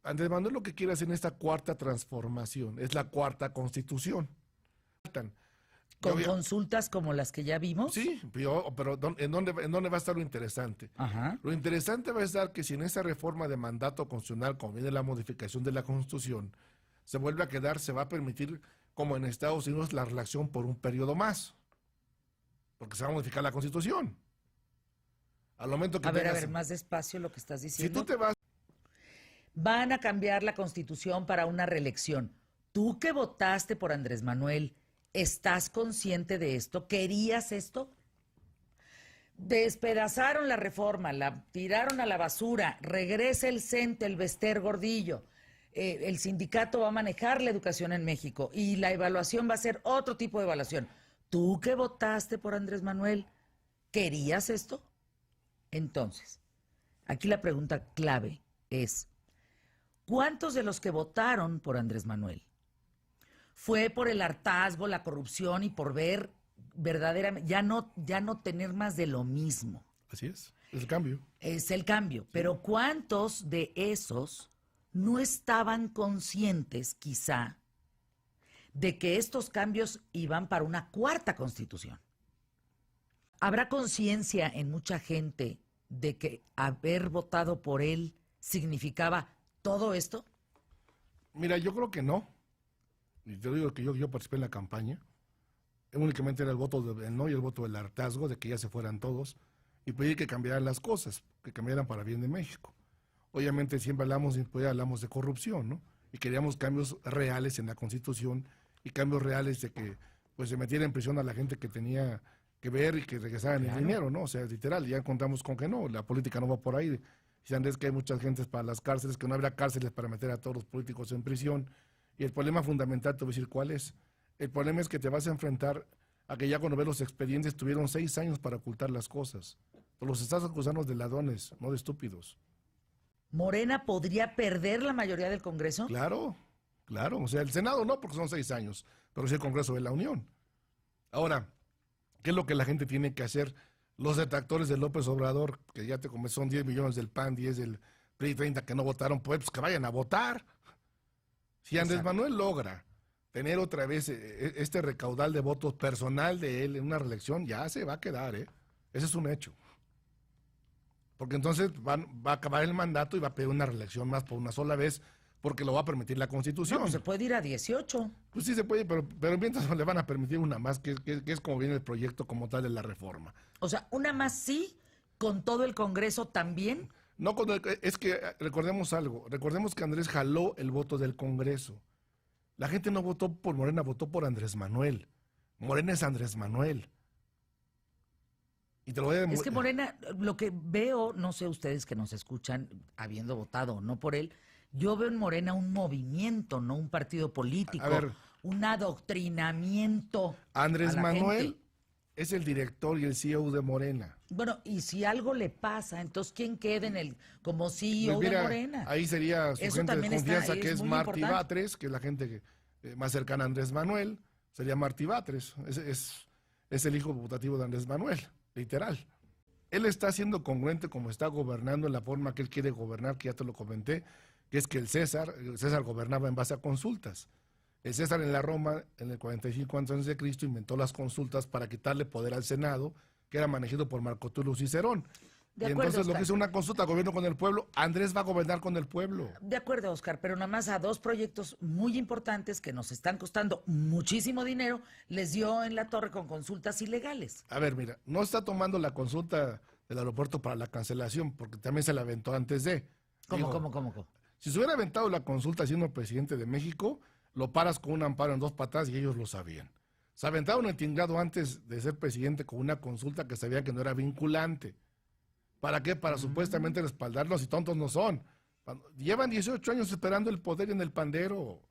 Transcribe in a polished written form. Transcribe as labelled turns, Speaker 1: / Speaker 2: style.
Speaker 1: Andrés Manuel lo que quiere hacer en esta cuarta transformación es la cuarta constitución.
Speaker 2: ¿Con consultas como las que ya vimos?
Speaker 1: Sí, pero ¿en dónde va a estar lo interesante?
Speaker 2: Ajá.
Speaker 1: Lo interesante va a estar que si en esa reforma de mandato constitucional, como viene la modificación de la Constitución, se vuelve a quedar, se va a permitir, como en Estados Unidos, la reelección por un periodo más. Porque se va a modificar la Constitución. Al momento que
Speaker 2: a ver, más despacio lo que estás diciendo.
Speaker 1: Si tú te vas...
Speaker 2: Van a cambiar la Constitución para una reelección. Tú que votaste por Andrés Manuel, ¿estás consciente de esto? ¿Querías esto? Despedazaron la reforma, la tiraron a la basura, regresa el CENTE, el Bester Gordillo. El sindicato va a manejar la educación en México y la evaluación va a ser otro tipo de evaluación. ¿Tú que votaste por Andrés Manuel, querías esto? Entonces, aquí la pregunta clave es, ¿cuántos de los que votaron por Andrés Manuel fue por el hartazgo, la corrupción y por ver verdaderamente, ya no tener más de lo mismo?
Speaker 1: Así es el cambio.
Speaker 2: Es el cambio, pero ¿cuántos de esos no estaban conscientes, quizá, de que estos cambios iban para una cuarta constitución? ¿Habrá conciencia en mucha gente de que haber votado por él significaba todo esto?
Speaker 1: Mira, yo creo que no. Y te digo que yo participé en la campaña. Únicamente era el voto del no y el voto del hartazgo de que ya se fueran todos y pedir que cambiaran las cosas, que cambiaran para bien de México. Obviamente siempre hablamos de corrupción, ¿no? Y queríamos cambios reales en la Constitución y cambios reales de que pues se metiera en prisión a la gente que tenía que ver y que regresaran el dinero, ¿no? O sea, literal, ya contamos con que no, la política no va por ahí. Si Andrés, que hay muchas gentes para las cárceles, que no habrá cárceles para meter a todos los políticos en prisión. Y el problema fundamental, te voy a decir cuál es. El problema es que te vas a enfrentar a que ya cuando ves los expedientes tuvieron 6 años para ocultar las cosas. Pero los estás acusando de ladrones, no de estúpidos.
Speaker 2: ¿Morena podría perder la mayoría del Congreso?
Speaker 1: Claro, claro. O sea, el Senado no, porque son 6 años, pero sí el Congreso de la Unión. Ahora, ¿qué es lo que la gente tiene que hacer? Los detractores de López Obrador, que ya te comenté, son 10 millones del PAN, 10 del PRI, 30 que no votaron, pues que vayan a votar. Si Andrés Manuel logra tener otra vez este recaudal de votos personal de él en una reelección, ya se va a quedar, ¿eh? Ese es un hecho. Porque entonces va a acabar el mandato y va a pedir una reelección más por una sola vez, porque lo va a permitir la Constitución.
Speaker 2: No, pues se puede ir a 18.
Speaker 1: Pues sí se puede, pero mientras le van a permitir una más, que es como viene el proyecto como tal de la reforma.
Speaker 2: O sea, una más sí, con todo el Congreso también.
Speaker 1: No, es que recordemos algo, recordemos que Andrés jaló el voto del Congreso. La gente no votó por Morena, votó por Andrés Manuel. Morena es Andrés Manuel. Y te lo voy a
Speaker 2: Es que Morena, lo que veo, no sé ustedes que nos escuchan, habiendo votado o no por él, yo veo en Morena un movimiento, no un partido político, un adoctrinamiento.
Speaker 1: Andrés Manuel es el director y el CEO de Morena.
Speaker 2: Bueno, y si algo le pasa, entonces ¿quién queda como CEO
Speaker 1: pues mira,
Speaker 2: de Morena?
Speaker 1: Ahí sería su gente de confianza, que es Martí
Speaker 2: importante.
Speaker 1: Batres, que es la gente más cercana a Andrés Manuel, sería Martí Batres, es el hijo putativo de Andrés Manuel, literal. Él está siendo congruente como está gobernando en la forma que él quiere gobernar, que ya te lo comenté, que es que el César gobernaba en base a consultas. El César en la Roma, en el 45 antes de Cristo, inventó las consultas para quitarle poder al Senado, que era manejado por Marco Tulio Cicerón.
Speaker 2: De
Speaker 1: y
Speaker 2: acuerdo,
Speaker 1: entonces
Speaker 2: Oscar.
Speaker 1: lo que es una consulta, gobierno con el pueblo, Andrés va a gobernar con el pueblo.
Speaker 2: De acuerdo, Oscar, pero nada más a 2 proyectos muy importantes que nos están costando muchísimo dinero, les dio en la torre con consultas ilegales.
Speaker 1: A ver, mira, no está tomando la consulta del aeropuerto para la cancelación, porque también se la aventó antes de.
Speaker 2: ¿Cómo?
Speaker 1: Si se hubiera aventado la consulta siendo presidente de México, lo paras con un amparo en 2 patadas y ellos lo sabían. Se aventaron el tinglado antes de ser presidente con una consulta que sabían que no era vinculante. ¿Para qué? Para supuestamente respaldarlos, y tontos no son. Llevan 18 años esperando el poder en el pandero.